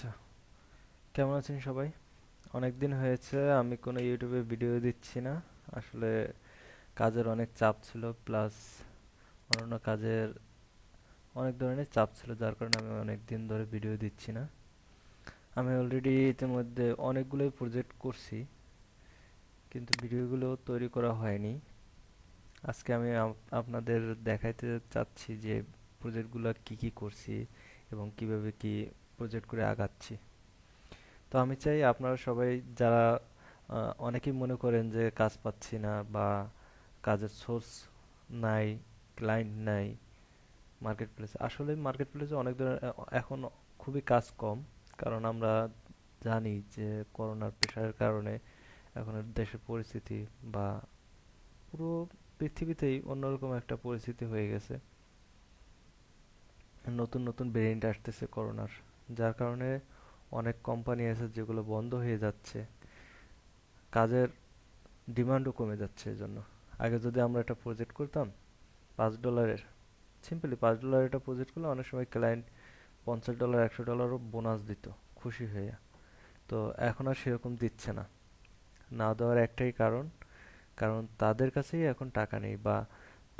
আচ্ছা, কেমন আছেন সবাই? অনেক দিন হয়েছে আমি কোনো ইউটিউবে ভিডিও দিচ্ছি না। আসলে কাজের অনেক চাপ ছিল, প্লাস অন্যান্য কাজের অনেক ধরনের চাপ ছিল, যার কারণে আমি অনেক দিন ধরে ভিডিও দিচ্ছি না। আমি অলরেডি ইতিমধ্যে অনেকগুলোই প্রজেক্ট করছি, কিন্তু ভিডিওগুলো তৈরি করা হয়নি। আজকে আমি আপনাদের দেখাইতে চাচ্ছি যে প্রজেক্টগুলো কি কি করছি এবং কিভাবে কি প্রজেক্ট করে আগাচ্ছি। তো আমি চাই আপনারা সবাই যারা অনেকেই মনে করেন যে কাজ পাচ্ছি না বা কাজের সোর্স নাই, ক্লায়েন্ট নাই মার্কেট প্লেসে। আসলে মার্কেট প্লেসে অনেক ধরনের এখন খুবই কাজ কম, কারণ আমরা জানি যে করোনার প্রেশারের কারণে এখন দেশের পরিস্থিতি বা পুরো পৃথিবীতেই অন্যরকম একটা পরিস্থিতি হয়ে গেছে। নতুন নতুন ভেরিয়েন্ট আসতেছে করোনার, যার কারণে অনেক কোম্পানি আছে যেগুলো বন্ধ হয়ে যাচ্ছে, কাজের ডিমান্ডও কমে যাচ্ছে। এজন্য আগে যদি আমরা একটা প্রজেক্ট করতাম $5, সিম্পলি $5 একটা প্রজেক্ট করলে অনেক সময় ক্লায়েন্ট $50 $100ও বোনাস দিত খুশি হয়ে। তো এখন আর সেরকম দিচ্ছে না। না দেওয়ার একটাই কারণ, কারণ তাদের কাছেই এখন টাকা নেই, বা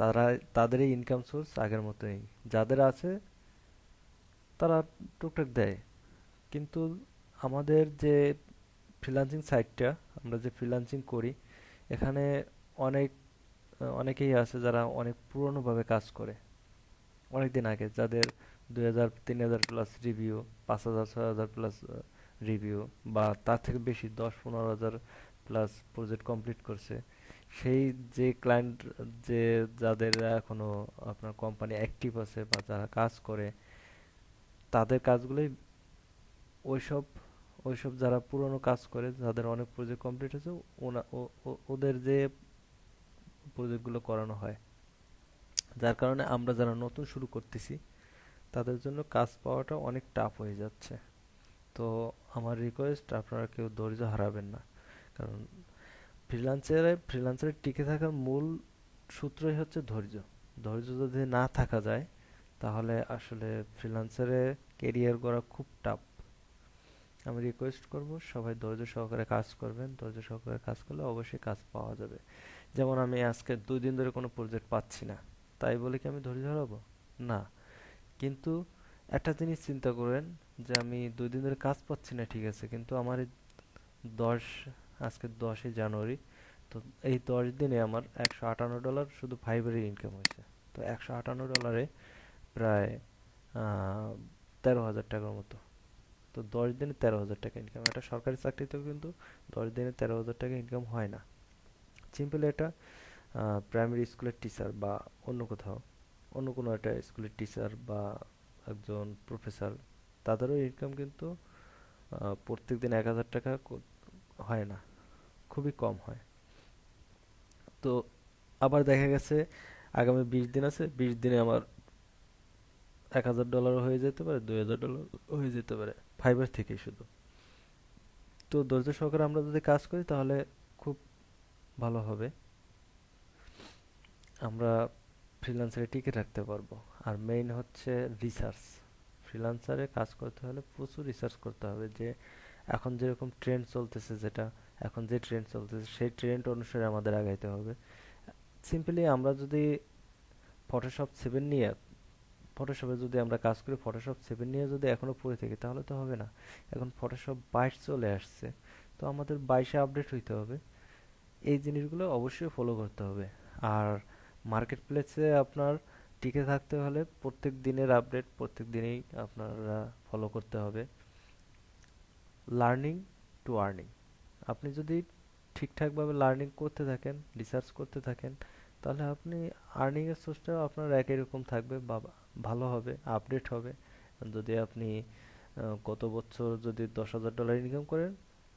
তারা তাদেরই ইনকাম সোর্স আগের মতো নেই। যাদের আছে তারা টুকটাক দেয়, কিন্তু আমাদের যে ফ্রিল্যান্সিং সাইটটা, আমরা যে ফ্রিল্যান্সিং করি, এখানে অনেক অনেকেই আছে যারা অনেক পুরনোভাবে কাজ করে, অনেক দিন আগে, যাদের 2000 3000 প্লাস রিভিউ, 5000 6000 প্লাস রিভিউ, বা তার থেকে বেশি 10 15 হাজার প্লাস প্রজেক্ট কমপ্লিট করছে। সেই যে ক্লায়েন্ট, যে যাদের এখনো আপনার কোম্পানি অ্যাক্টিভ আছে বা যারা কাজ করে, তাদের কাজগুলোই ওইসব ওইসব যারা পুরনো কাজ করে, যাদের অনেক প্রজেক্ট কমপ্লিট হয়েছে, ওদের যে প্রজেক্টগুলো করানো হয়। যার কারণে আমরা যারা নতুন শুরু করতেছি তাদের জন্য কাজ পাওয়াটা অনেক টাফ হয়ে যাচ্ছে। তো আমার রিকোয়েস্ট, আপনারা কেউ ধৈর্য হারাবেন না, কারণ ফ্রিল্যান্সারে টিকে থাকার মূল সূত্রই হচ্ছে ধৈর্য। ধৈর্য যদি না থাকা যায়, তাহলে আসলে ফ্রিল্যান্সারে কেরিয়ার গড়া খুব টাফ। আমি রিকোয়েস্ট করব সবাই ধৈর্য সহকারে কাজ করবেন। ধৈর্য সহকারে কাজ করলে অবশ্যই কাজ পাওয়া যাবে। যেমন আমি আজকে 2 দিন ধরে কোনো প্রজেক্ট পাচ্ছি না, তাই বলে কি আমি ধৈর্য হারাবো? না। কিন্তু একটা জিনিস চিন্তা করেন, যে আমি 2 দিন ধরে কাজ পাচ্ছি না, ঠিক আছে, কিন্তু আমার এই 10 আজকে 10ই জানুয়ারি, তো এই 10 দিনে আমার $158 শুধু ফাইবারের ইনকাম হয়েছে। তো $158 প্রায় 13,000 টাকার মতো। তো 10 দিনে 13,000 টাকা ইনকাম, একটা সরকারি চাকরিতেও কিন্তু 10 দিনে 13,000 টাকা ইনকাম হয় না। সিম্পলি এটা প্রাইমারি স্কুলের টিচার বা অন্য কোথাও, অন্য কোনো একটা স্কুলের টিচার বা একজন প্রফেসর, তাদেরও ইনকাম কিন্তু প্রত্যেক দিন 1,000 টাকা হয় না, খুবই কম হয়। তো আবার দেখা গেছে আগামী 20 দিন আছে, 20 দিনে আমার $1,000 হয়ে যেতে পারে, $2,000 হয়ে যেতে পারে, ফাইবার থেকেই শুধু। তো ধৈর্য সহকারে আমরা যদি কাজ করি তাহলে খুব ভালো হবে, আমরা ফ্রিল্যান্সারে টিকে থাকতে পারবো। আর মেইন হচ্ছে রিসার্চ। ফ্রিল্যান্সারে কাজ করতে হলে প্রচুর রিসার্চ করতে হবে, যে এখন যেরকম ট্রেন্ড চলতেছে, যেটা এখন যে ট্রেন্ড চলতেছে সেই ট্রেন্ড অনুসারে আমাদের আগাইতে হবে। সিম্পলি আমরা যদি ফটোশপ 7 নিয়ে, ফটোশপে যদি আমরা কাজ করি, ফটোশপ 7 নিয়ে যদি এখনো পড়ে থাকি তাহলে তো হবে না। এখন ফটোশপ 22 চলে আসছে, তো আমাদের 22-এ আপডেট হইতে হবে। এই জিনিসগুলো অবশ্যই ফলো করতে হবে। আর মার্কেট প্লেসে আপনার টিকে থাকতে হলে প্রত্যেক দিনের আপডেট প্রত্যেক দিনেই আপনারা ফলো করতে হবে। লার্নিং টু আর্নিং, আপনি যদি ঠিকঠাকভাবে লার্নিং করতে থাকেন, রিসার্চ করতে থাকেন, তাহলে আপনি আর্নিং এর সোর্সটাও আপনার একই রকম থাকবে বা ভালো হবে, আপডেট হবে। যদি আপনি গত বছর যদি $10,000 ইনকাম করেন,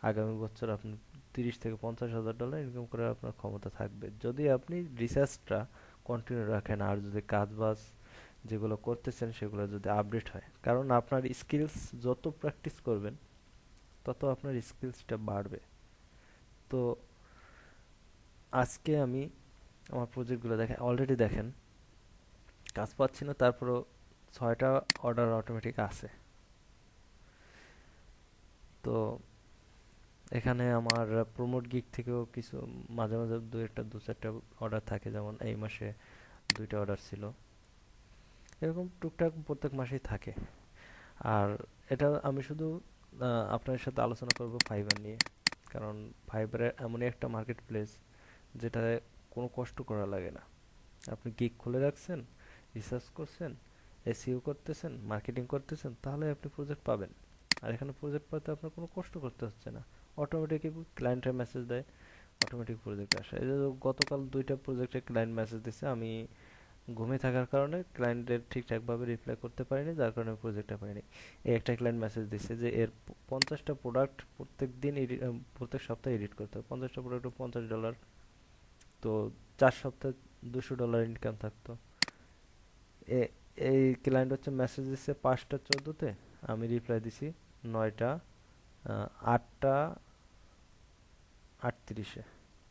আগামী বছর আপনি 30 থেকে 50 হাজার ডলার ইনকাম করার আপনার ক্ষমতা থাকবে, যদি আপনি রিসার্চটা কন্টিনিউ রাখেন, আর যদি কাজ বাজ যেগুলো করতেছেন সেগুলো যদি আপডেট হয়। কারণ আপনার স্কিলস যত প্র্যাকটিস করবেন, তত আপনার স্কিলসটা বাড়বে। তো আজকে আমি আমার প্রজেক্টগুলো দেখেন, অলরেডি দেখেন কাজ পাচ্ছি না, তারপরও 6টা অর্ডার অটোমেটিক আছে। তো এখানে আমার প্রমোট গিগ থেকেও কিছু মাঝে মাঝে দু চারটা অর্ডার থাকে, যেমন এই মাসে 2টা অর্ডার ছিল। এরকম টুকটাক প্রত্যেক মাসেই থাকে। আর এটা আমি শুধু আপনার সাথে আলোচনা করব ফাইবার নিয়ে, কারণ ফাইবার এমনই একটা মার্কেট প্লেস যেটাতে কোনো কষ্ট করা লাগে না। আপনি গিগ খুলে রাখছেন, রিসার্চ করছেন, এসইও করতেছেন, মার্কেটিং করতেছেন, তাহলে আপনি প্রজেক্ট পাবেন। আর এখানে প্রজেক্ট পাতে আপনার কোনো কষ্ট করতে হচ্ছে না। অটোমেটিকই ক্লায়েন্টের মেসেজ দেয়, অটোমেটিক প্রজেক্ট আসে। এই যে গতকাল 2টা প্রজেক্টে ক্লায়েন্ট মেসেজ দিছে, আমি ঘুমিয়ে থাকার কারণে ক্লায়েন্টের ঠিকঠাকভাবে রিপ্লাই করতে পারিনি, যার কারণে প্রজেক্টটা পাইনি। এই একটা ক্লায়েন্ট মেসেজ দিচ্ছে যে এর 50টা প্রোডাক্ট প্রত্যেক দিন প্রত্যেক সপ্তাহে এডিট করতে হবে। 50টা প্রোডাক্ট $50, তো 4 সপ্তাহে $200 ইনকাম থাকতো। এ- এই ক্লায়েন্ট হচ্ছে মেসেজ দিচ্ছে 5টা 14-তে, আমি রিপ্লাই দিছি 9টা 8টা 38-এ।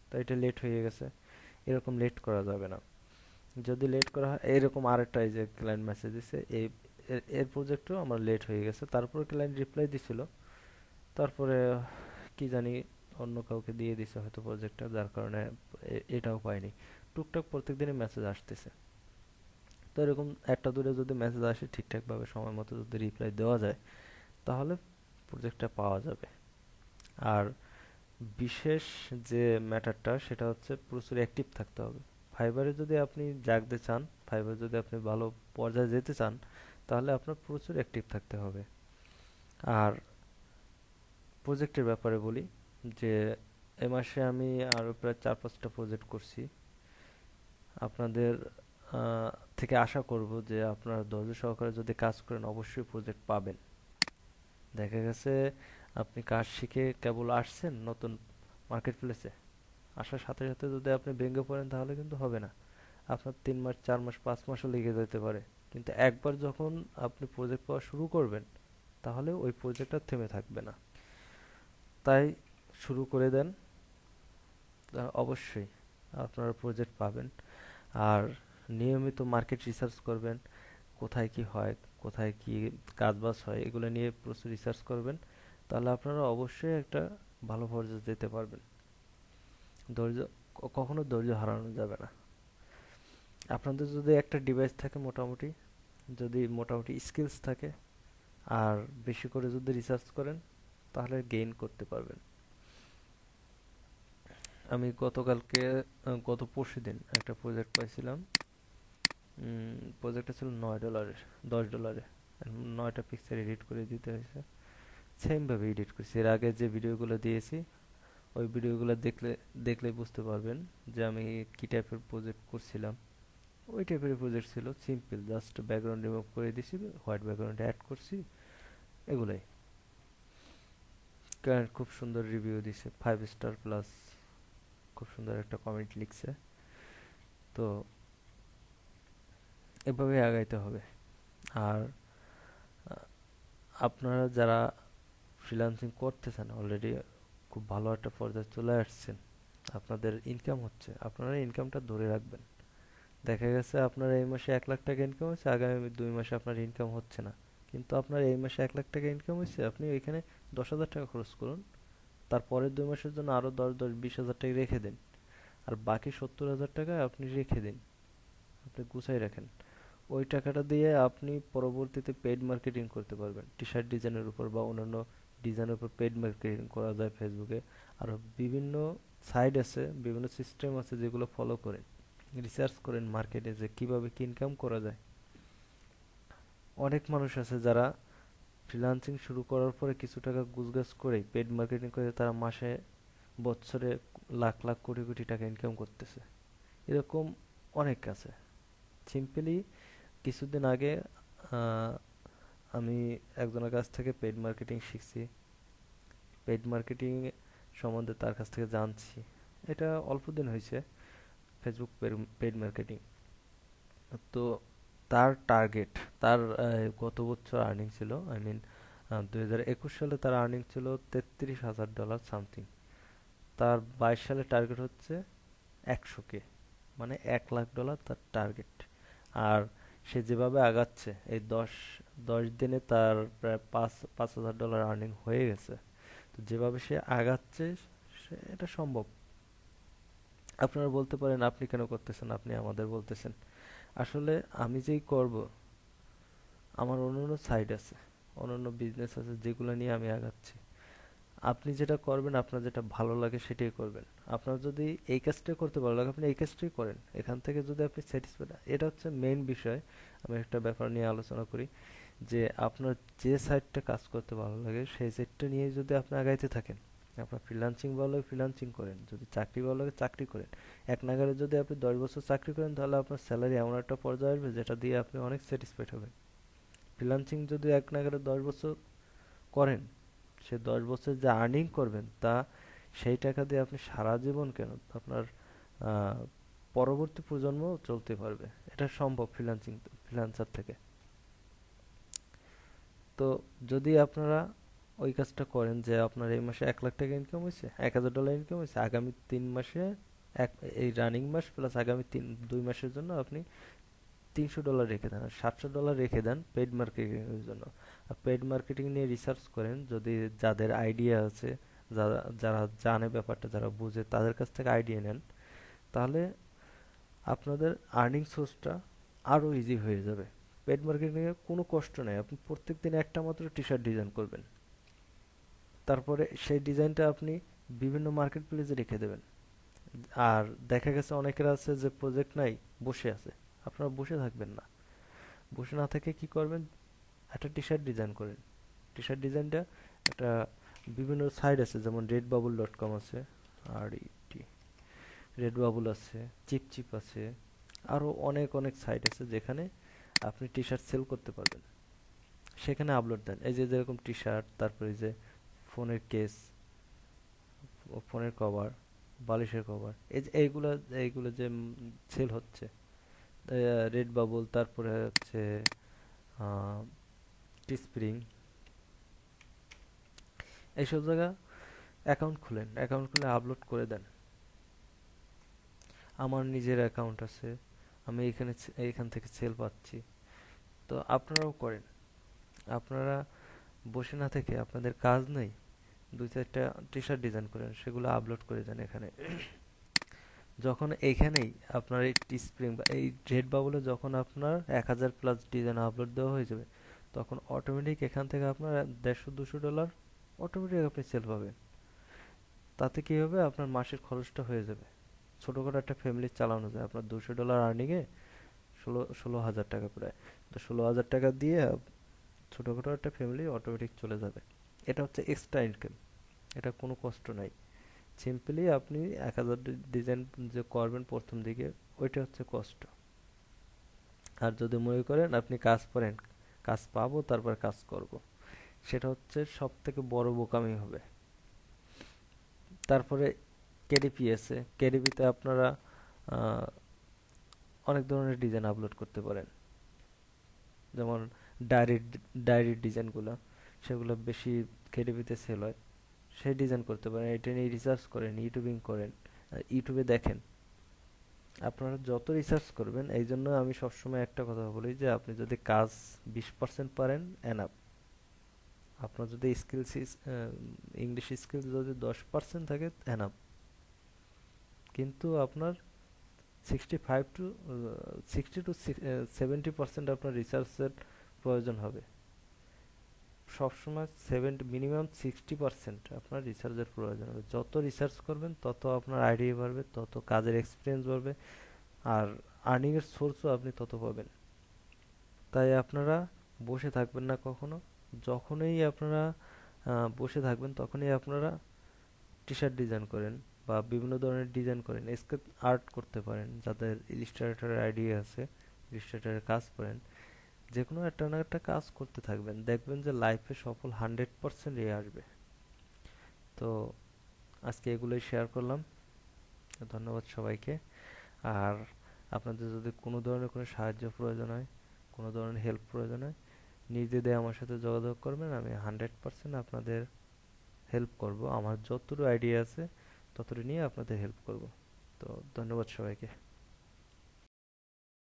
তো এটা লেট হয়ে গেছে, এরকম লেট করা যাবে না। যদি লেট করা হয়, এরকম আরেকটা এই যে ক্লায়েন্ট মেসেজ দিছে, এই এর প্রজেক্টও আমার লেট হয়ে গেছে, তারপরে ক্লায়েন্ট রিপ্লাই দিছিল। তারপরে কি জানি অন্য কাউকে দিয়ে দিছে হয়তো প্রজেক্টটা, যার কারণে এটাও পাইনি। টুকটাক প্রত্যেকদিনই মেসেজ আসতেছে। তো এরকম একটা দূরে যদি মেসেজ আসে, ঠিকঠাকভাবে সময় মতো যদি রিপ্লাই দেওয়া যায়, তাহলে প্রজেক্টটা পাওয়া যাবে। আর বিশেষ যে ম্যাটারটা সেটা হচ্ছে প্রচুর অ্যাক্টিভ থাকতে হবে। ফাইবারে যদি আপনি জাগতে চান, ফাইবারে যদি আপনি ভালো পর্যায়ে যেতে চান, তাহলে আপনার প্রচুর অ্যাক্টিভ থাকতে হবে। আর প্রজেক্টের ব্যাপারে বলি যে এ মাসে আমি আরো প্রায় 4-5টা প্রজেক্ট করছি। আপনাদের থেকে আশা করব যে আপনারা ধৈর্য সহকারে যদি কাজ করেন, অবশ্যই প্রজেক্ট পাবেন। দেখা গেছে আপনি কাজ শিখে কেবল আসছেন নতুন মার্কেট প্লেসে, আসার সাথে সাথে যদি আপনি ভেঙে পড়েন তাহলে কিন্তু হবে না। আপনার 3 মাস 4 মাস 5 মাসও লেগে যেতে পারে। কিন্তু একবার যখন আপনি প্রজেক্ট পাওয়া শুরু করবেন, তাহলে ওই প্রজেক্টটা থেমে থাকবে না। তাই শুরু করে দেন, অবশ্যই আপনারা প্রজেক্ট পাবেন। আর নিয়মিত মার্কেট রিসার্চ করবেন, কোথায় কি হয়, কোথায় কি কাজবাজ হয়, এগুলো নিয়ে প্রচুর রিসার্চ করবেন। তাহলে আপনারা অবশ্যই একটা ভালো পর্যায়ে যেতে পারবেন। ধৈর্য, কখনো ধৈর্য হারানো যাবে না। আপনাদের যদি একটা ডিভাইস থাকে মোটামুটি, যদি মোটামুটি স্কিলস থাকে, আর বেশি করে যদি রিসার্চ করেন, তাহলে গেইন করতে পারবেন। আমি গত পরশুদিন একটা প্রজেক্ট পাইছিলাম। প্রজেক্টটা ছিল $9, $10, 9টা পিকচার এডিট করে দিতে হয়েছে। সেম ভাবে এডিট করছি, এর আগে যে ভিডিওগুলো দিয়েছি ওই ভিডিওগুলো দেখলে বুঝতে পারবেন যে আমি কি টাইপের প্রজেক্ট করছিলাম। ওই টাইপের প্রজেক্ট ছিল, সিম্পল, জাস্ট ব্যাকগ্রাউন্ড রিমুভ করে দিছি, হোয়াইট ব্যাকগ্রাউন্ড অ্যাড করছি, এগুলাই। ক্লায়েন্ট খুব সুন্দর রিভিউ দিছে, 5 স্টার প্লাস, খুব সুন্দর একটা কমেন্ট লিখছে। তো এভাবে আগাইতে হবে। আর আপনারা যারা ফ্রিল্যান্সিং করতেছেন অলরেডি, খুব ভালো একটা পর্যায়ে চলে আসছেন, আপনাদের ইনকাম হচ্ছে, আপনারা ইনকামটা ধরে রাখবেন। দেখা গেছে আপনার এই মাসে 1 লাখ টাকা ইনকাম হচ্ছে, আগামী 2 মাসে আপনার ইনকাম হচ্ছে না। কিন্তু আপনার এই মাসে 1 লাখ টাকা ইনকাম হচ্ছে, আপনি ওইখানে 10,000 টাকা খরচ করুন, তারপরের 2 মাসের জন্য আরো 10-20 হাজার টাকা রেখে দিন। আর বাকি 70,000 টাকা আপনি রেখে দিন, আপনি গুছাই রাখেন। ওই টাকাটা দিয়ে আপনি পরবর্তীতে পেইড মার্কেটিং করতে পারবেন, টি শার্ট ডিজাইনের উপর বা অন্যান্য ডিজাইনের উপর পেইড মার্কেটিং করা যায় ফেসবুকে। আর বিভিন্ন সাইট আছে, বিভিন্ন সিস্টেম আছে, যেগুলো ফলো করেন, রিসার্চ করেন মার্কেটে যে কিভাবে কি ইনকাম করা যায়। অনেক মানুষ আছে যারা ফ্রিল্যান্সিং শুরু করার পরে কিছু টাকা গুজগাছ করে পেইড মার্কেটিং করে তারা মাসে, বছরে লাখ লাখ কোটি কোটি টাকা ইনকাম করতেছে। এরকম অনেক আছে। সিম্পলি কিছুদিন আগে আহ, আমি একজনের কাছ থেকে পেইড মার্কেটিং শিখছি, পেইড মার্কেটিং সম্বন্ধে তার কাছ থেকে জানছি। এটা অল্প দিন হয়েছে, ফেসবুক পেইড মার্কেটিং। তো তার টার্গেট, তার গত বছর আর্নিং ছিল, আই মিন 2021 সালে তার আর্নিং ছিল $33,000 সামথিং। তার 22 সালে টার্গেট হচ্ছে 100K, মানে $1 লাখ তার টার্গেট। আর সে যেভাবে আগাচ্ছে, এই দশ দশ দিনে তার প্রায় $5,000 আর্নিং হয়ে গেছে। তো যেভাবে সে আগাচ্ছে এটা সম্ভব। আপনারা বলতে পারেন আপনি কেন করতেছেন, আপনি আমাদের বলতেছেন। আসলে আমি যেই করব, আমার অন্যান্য সাইড আছে, অন্যান্য বিজনেস আছে যেগুলো নিয়ে আমি আগাচ্ছি। আপনি যেটা করবেন, আপনার যেটা ভালো লাগে সেটাই করবেন। আপনার যদি এই কাজটাই করতে ভালো লাগে, আপনি এই কাজটাই করেন। এখান থেকে যদি আপনি স্যাটিসফাইড, এটা হচ্ছে মেইন বিষয়। আমি একটা ব্যাপার নিয়ে আলোচনা করি যে আপনার যে সাইডটা কাজ করতে ভালো লাগে সেই সাইডটা নিয়ে যদি আপনি আগাইতে থাকেন, আপনার ফ্রিল্যান্সিং ভালো লাগে ফ্রিল্যান্সিং করেন, যদি চাকরি ভালো লাগে চাকরি করেন। এক নাগারে যদি আপনি 10 বছর চাকরি করেন তাহলে আপনার স্যালারি এমন একটা পর্যায়ে আসবে যেটা দিয়ে আপনি অনেক স্যাটিসফাইড হবেন। ফ্রিল্যান্সিং যদি এক নাগারে 10 বছর করেন, সে 10 বছর যে আর্নিং করবেন তা সেই টাকা দিয়ে আপনি সারা জীবন কেন, আপনার আহ, পরবর্তী প্রজন্ম চলতে পারবে। এটা সম্ভব ফ্রিল্যান্সার থেকে। তো যদি আপনারা ওই কাজটা করেন যে আপনার এই মাসে 1 লাখ টাকা ইনকাম হয়েছে, $1,000 ইনকাম হয়েছে, আগামী 3 মাসে এক এই রানিং মাস প্লাস আগামী 2 মাসের জন্য আপনি $300 রেখে দেন, আর $700 রেখে দেন পেইড মার্কেটিং এর জন্য। আর পেইড মার্কেটিং নিয়ে রিসার্চ করেন, যদি যাদের আইডিয়া আছে, যারা যারা জানে ব্যাপারটা, যারা বুঝে তাদের কাছ থেকে আইডিয়া নেন, তাহলে আপনাদের আর্নিং সোর্সটা আরো ইজি হয়ে যাবে। পেইড মার্কেটিং এ কোনো কষ্ট নাই, আপনি প্রত্যেকদিন একটা মাত্র টি শার্ট ডিজাইন করবেন, তারপরে সেই ডিজাইনটা আপনি বিভিন্ন মার্কেট প্লেসে রেখে দেবেন। আর দেখা গেছে অনেকের আছে যে প্রজেক্ট নাই, বসে আছে। আপনারা বসে থাকবেন না, বসে না থেকে কি করবেন, একটা টি শার্ট ডিজাইন করেন। টি শার্ট ডিজাইনটা একটা বিভিন্ন সাইট আছে, যেমন redbubble.com আছে, আর রেড বাবুল আছে, চিপ চিপ আছে, আরো অনেক অনেক সাইট আছে যেখানে আপনি টি শার্ট সেল করতে পারবেন। সেখানে আপলোড দেন, এই যে যেরকম টি শার্ট, তারপরে এই যে ফোনের কেস, ফোনের কভার, বালিশের কভার, এই যে এইগুলা, এইগুলো যে সেল হচ্ছে রেড বাবল, তারপরে হচ্ছে টি স্প্রিং, এইসব জায়গা অ্যাকাউন্ট খুলেন, অ্যাকাউন্ট খুলে আপলোড করে দেন। আমার নিজের অ্যাকাউন্ট আছে, আমি এখান থেকে সেল পাচ্ছি। তো আপনারাও করেন। আপনারা বসে না থেকে, আপনাদের কাজ নেই, 2-4টা টি শার্ট ডিজাইন করেন, সেগুলো আপলোড করে দেন এখানে। যখন এইখানেই আপনার এই টি স্প্রিং বা এই রেড বাবলে যখন আপনার 1,000+ ডিজাইন আপলোড দেওয়া হয়ে যাবে, তখন অটোমেটিক এখান থেকে আপনার $150-200 অটোমেটিক আপনি সেল পাবেন। তাতে কি হবে, আপনার মাসের খরচটা হয়ে যাবে। ছোটখাটো একটা ফ্যামিলি চালানো যায় আপনার $200 আর্নিংয়ে, ষোলো হাজার টাকা প্রায়। তো 16,000 টাকা দিয়ে ছোটখাটো একটা ফ্যামিলি অটোমেটিক চলে যাবে। এটা হচ্ছে এক্সট্রা ইনকাম, এটা কোনো কষ্ট নাই। সিম্পলি আপনি 1,000 ডিজাইন যে করবেন প্রথম দিকে, ওইটা হচ্ছে কষ্ট। আর যদি মনে করেন আপনি কাজ করেন, কাজ পাবো তারপর কাজ করব, সেটা হচ্ছে সব থেকে বড় বোকামি হবে। তারপরে কেডিপি আছে, কেডিপিতে আপনারা আহ, অনেক ধরনের ডিজাইন আপলোড করতে পারেন। যেমন ডায়েরি, ডায়েরির ডিজাইনগুলো, সেগুলো বেশি কেডিপিতে সেল হয়। সেই ডিজাইন করতে পারেন, এটা নিয়ে রিসার্চ করেন, ইউটিউবিং করেন, ইউটিউবে দেখেন। আপনারা যত রিসার্চ করবেন, এই জন্য আমি সবসময় একটা কথা বলি যে আপনি যদি কাজ 20% পারেন এনাফ। আপনার যদি স্কিলস, ইংলিশ স্কিলস যদি 10% থাকে এনাফ। কিন্তু আপনার 60 টু 70% আপনার রিসার্চের প্রয়োজন হবে। সবসময় মিনিমাম 60% আপনার রিসার্চের প্রয়োজন হবে। যত রিসার্চ করবেন তত আপনার আইডিয়া বাড়বে, তত কাজের এক্সপিরিয়েন্স বাড়বে, আর আর্নিং এর সোর্সও আপনি তত পাবেন। তাই আপনারা বসে থাকবেন না কখনো। যখনই আপনারা বসে থাকবেন তখনই আপনারা টি শার্ট ডিজাইন করেন বা বিভিন্ন ধরনের ডিজাইন করেন, স্কেচ আর্ট করতে পারেন। যাদের ইলিস্ট্রেটরের আইডিয়া আছে, ইলিস্ট্রেটরের কাজ করেন। যে কোনো একটা না একটা কাজ করতে থাকবেন, দেখবেন যে লাইফে সফল 100% আসবে। তো আজকে এগুলোই শেয়ার করলাম। ধন্যবাদ সবাইকে। আর আপনাদের যদি কোনো ধরনের কোনো সাহায্য প্রয়োজন হয়, কোনো ধরনের হেল্প প্রয়োজন হয়, নির্দ্বিধায় আমার সাথে যোগাযোগ করবেন। আমি 100% আপনাদের হেল্প করব। আমার যতটুকু আইডিয়া আছে ততটুকু নিয়ে আপনাদের হেল্প করব। তো ধন্যবাদ সবাইকে।